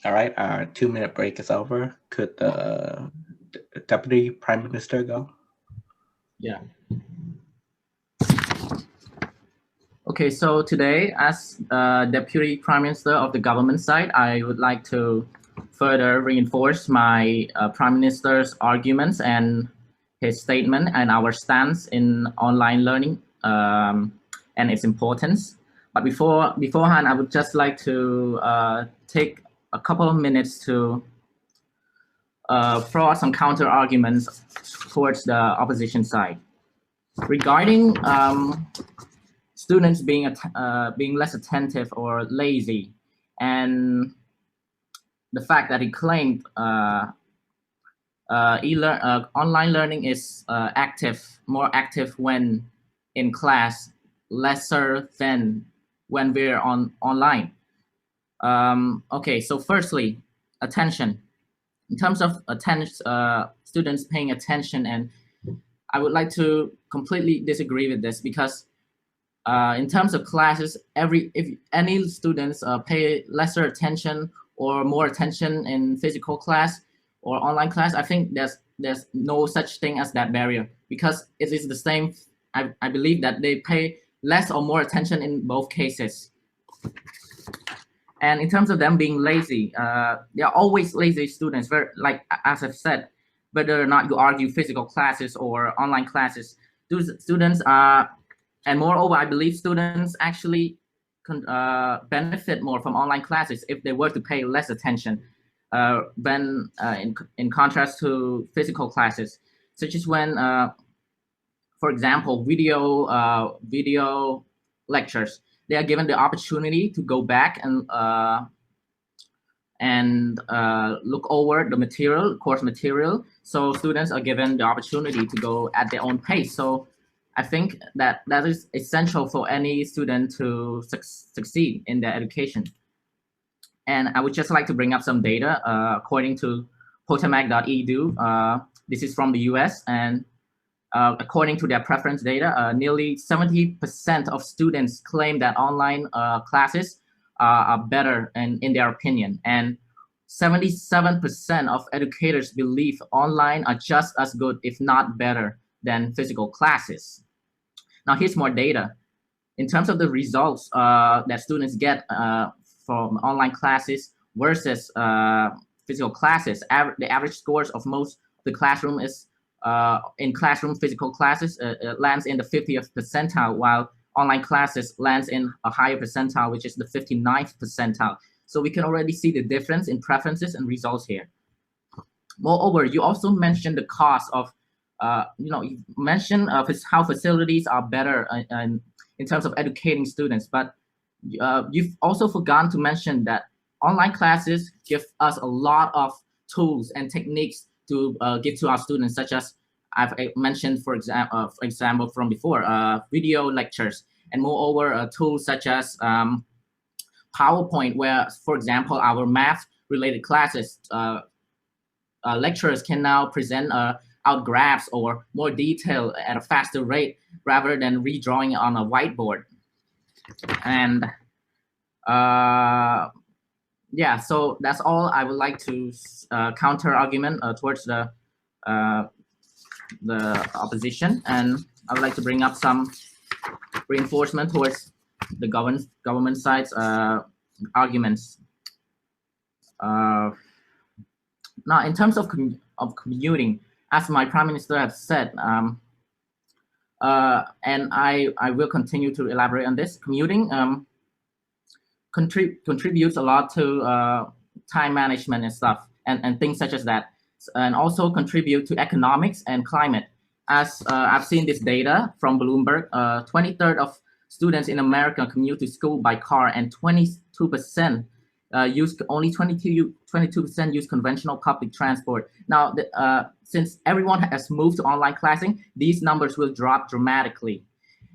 All right, our 2-minute break is over. Could the Deputy Prime Minister go? Yeah. Okay, so today, as Deputy Prime Minister of the government side, I would like to further reinforce my Prime Minister's arguments and his statement and our stance in online learning and its importance. But beforehand, I would just like to take a couple of minutes to throw out some counter arguments towards the opposition side regarding students being less attentive or lazy, and the fact that he claimed online learning is more active when in class, lesser than when we're online. Okay, so firstly, attention. In terms of students paying attention, and I would like to completely disagree with this, because in terms of classes, if any students pay lesser attention or more attention in physical class or online class, I think there's no such thing as that barrier, because it is the same. I believe that they pay less or more attention in both cases. And in terms of them being lazy, they are always lazy students. Like as I've said, whether or not you argue physical classes or online classes, those students are. And moreover, I believe students actually benefit more from online classes if they were to pay less attention than in contrast to physical classes, such as when, for example, video lectures. They are given the opportunity to go back and look over the course material. So students are given the opportunity to go at their own pace. So I think that is essential for any student to succeed in their education. And I would just like to bring up some data. According to Potomac.edu, this is from the US, and according to their preference data, nearly 70% of students claim that online classes are better in their opinion. And 77% of educators believe online are just as good, if not better, than physical classes. Now, here's more data. In terms of the results that students get from online classes versus physical classes, the average scores of most of the classroom is in classroom physical classes lands in the 50th percentile, while online classes lands in a higher percentile, which is the 59th percentile. So we can already see the difference in preferences and results here. Moreover, you also mentioned the cost of you mentioned how facilities are better in terms of educating students, but you've also forgotten to mention that online classes give us a lot of tools and techniques to give to our students, such as I've mentioned, for example, from before, video lectures, and moreover, tools such as PowerPoint, where, for example, our math-related classes, lecturers can now present out graphs or more detail at a faster rate rather than redrawing on a whiteboard. And yeah, so that's all I would like to counter argument towards the opposition, and I would like to bring up some reinforcement towards the government side's arguments. Now, in terms of commuting, as my Prime Minister has said, and I will continue to elaborate on this, commuting contributes a lot to time management and stuff, and things such as that, and also contribute to economics and climate. As I've seen this data from Bloomberg, 23rd of students in America commute to school by car, and 22% only 22% use conventional public transport. Now, since everyone has moved to online classing, these numbers will drop dramatically.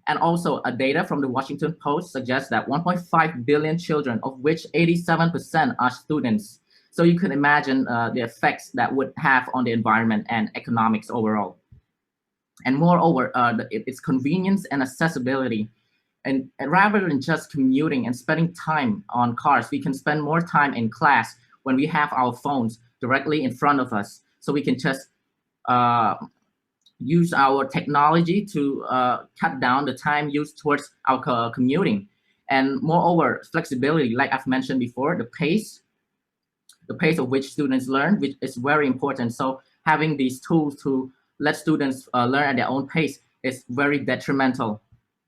And also, data from the Washington Post suggests that 1.5 billion children, of which 87% are students. So you can imagine the effects that would have on the environment and economics overall. And moreover, its convenience and accessibility. And rather than just commuting and spending time on cars, we can spend more time in class when we have our phones directly in front of us, so we can just use our technology to cut down the time used towards our commuting. And moreover, flexibility, like I've mentioned before, the pace of which students learn, which is very important. So having these tools to let students learn at their own pace is very detrimental.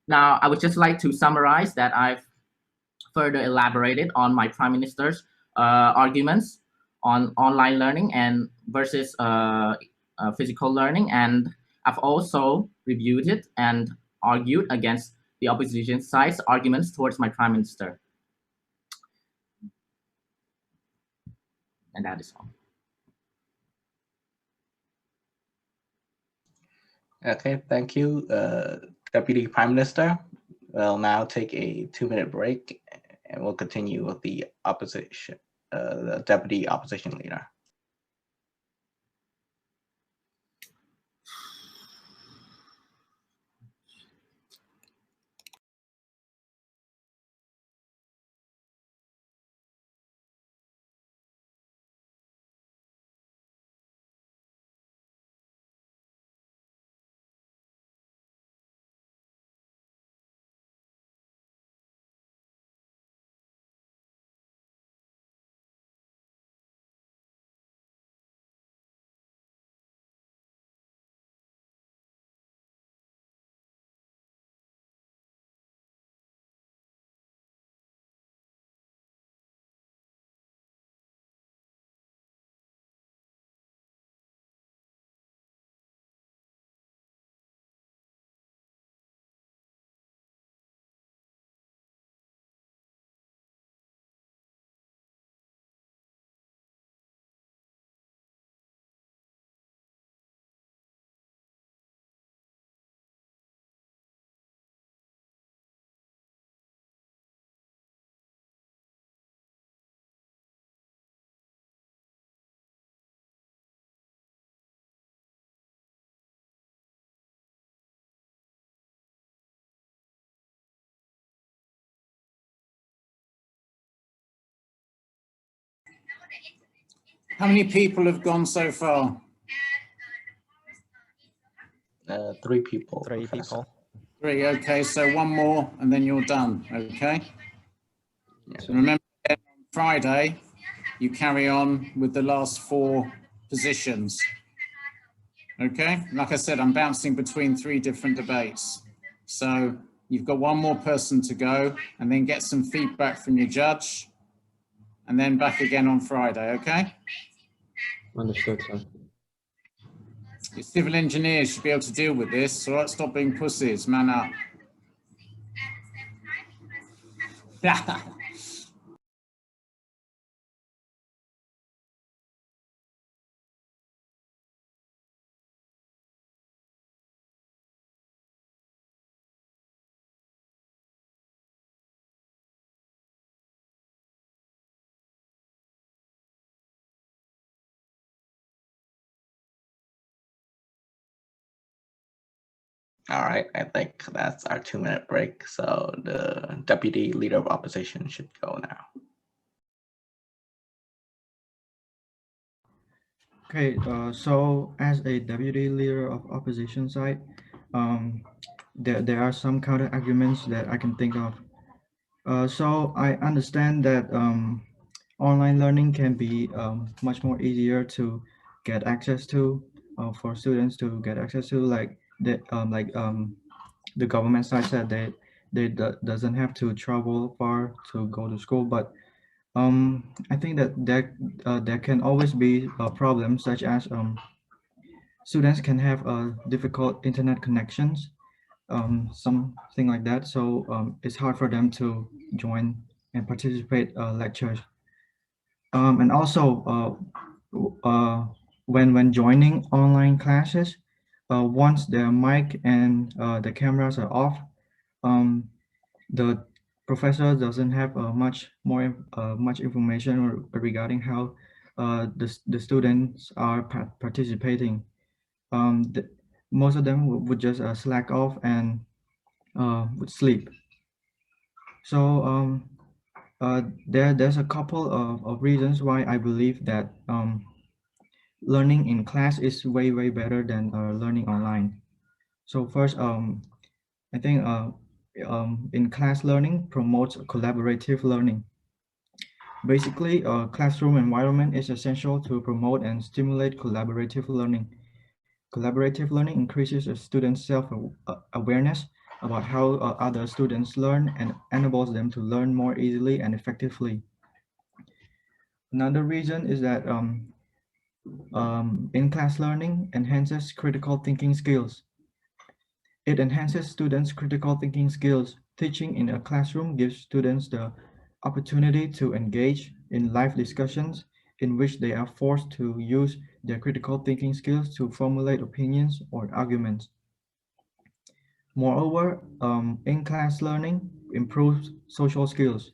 Now, I would just like to summarize that I've further elaborated on my Prime Minister's arguments on online learning and versus physical learning, and I've also reviewed it and argued against the opposition side's arguments towards my Prime Minister. And that is all. Okay, thank you, Deputy Prime Minister. We'll now take a 2-minute break, and we'll continue with the opposition, the Deputy Opposition Leader. How many people have gone so far? 3 people. 3 Professor. people. 3, okay, so one more and then you're done, okay? Yeah. So remember, on Friday, you carry on with the last 4 positions. Okay, like I said, I'm bouncing between 3 different debates. So you've got one more person to go and then get some feedback from your judge and then back again on Friday, okay? Understood, sir. Your civil engineers should be able to deal with this, all right? Stop being pussies, man up. All right, I think that's our 2-minute break. So the Deputy Leader of Opposition should go now. Okay, so as a deputy leader of opposition side, there are some counter arguments that I can think of. So I understand that online learning can be much more easier to get access to for students to get access to, like the government side said they doesn't have to travel far to go to school, but I think that there can always be problems such as students can have difficult internet connections, something like that. So it's hard for them to join and participate lectures. And also when joining online classes, once their mic and the cameras are off, the professor doesn't have much information regarding how the students are participating. Most of them would just slack off and would sleep. So There's a couple of reasons why I believe that learning in class is way better than learning online. So first, I think in class learning promotes collaborative learning. Basically, a classroom environment is essential to promote and stimulate collaborative learning. Collaborative learning increases a student's self-awareness about how other students learn and enables them to learn more easily and effectively. Another reason is that in-class learning enhances critical thinking skills. It enhances students' critical thinking skills. Teaching in a classroom gives students the opportunity to engage in live discussions in which they are forced to use their critical thinking skills to formulate opinions or arguments. Moreover, in-class learning improves social skills.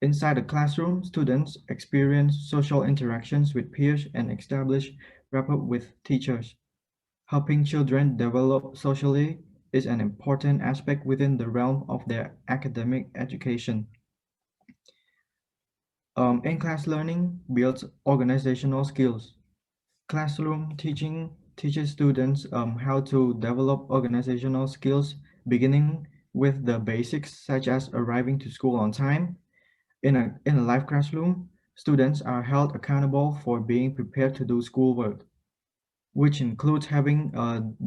Inside the classroom, students experience social interactions with peers and establish rapport with teachers. Helping children develop socially is an important aspect within the realm of their academic education. In-class learning builds organizational skills. Classroom teaching teaches students how to develop organizational skills, beginning with the basics such as arriving to school on time. In a live classroom, students are held accountable for being prepared to do schoolwork, which includes having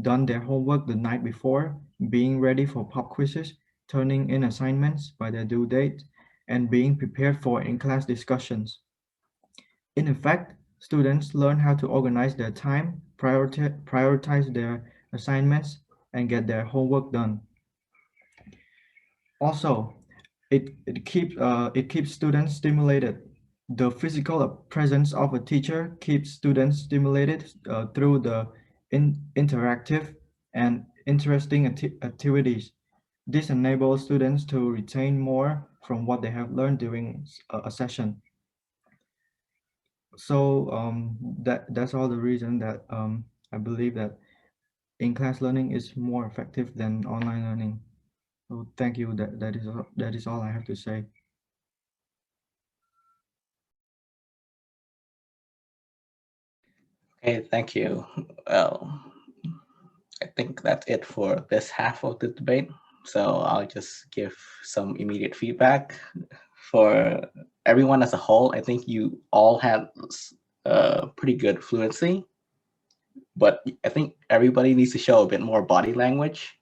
done their homework the night before, being ready for pop quizzes, turning in assignments by their due date, and being prepared for in-class discussions. In effect, students learn how to organize their time, prioritize their assignments, and get their homework done. Also, it keeps students stimulated. The physical presence of a teacher keeps students stimulated through the interactive and interesting activities. This enables students to retain more from what they have learned during a session. So that's all the reason that I believe that in-class learning is more effective than online learning. So thank you. That is all I have to say. Okay, thank you. Well, I think that's it for this half of the debate. So I'll just give some immediate feedback. For everyone as a whole, I think you all had pretty good fluency, but I think everybody needs to show a bit more body language.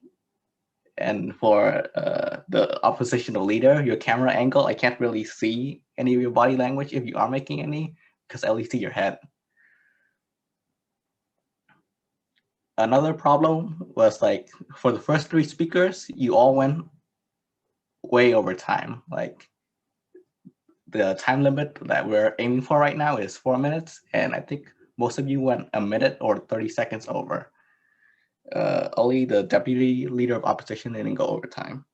And for the oppositional leader, your camera angle, I can't really see any of your body language if you are making any, because I only see your head. Another problem was like for the first three speakers, you all went way over time. Like the time limit that we're aiming for right now is 4 minutes, and I think most of you went a minute or 30 seconds over. Only the deputy leader of opposition didn't go over time.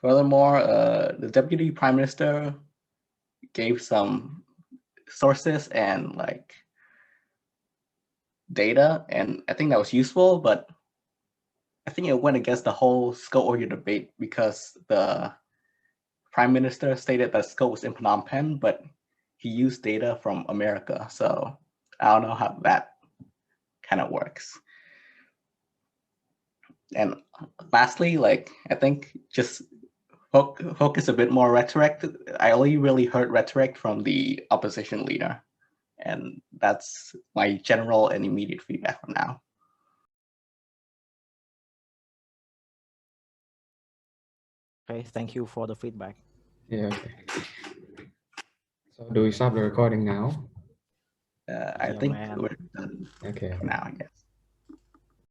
Furthermore, the deputy prime minister gave some sources and like data, and I think that was useful, but I think it went against the whole scope of your debate because the prime minister stated that scope was in Phnom Penh, but he used data from America. So I don't know how that kind of works. And lastly, like I think just focus a bit more rhetoric. I only really heard rhetoric from the opposition leader, and that's my general and immediate feedback from now. Okay, thank you for the feedback. Yeah, okay. So do we stop the recording now? I Yeah, think man. we're done Okay. for now, I guess.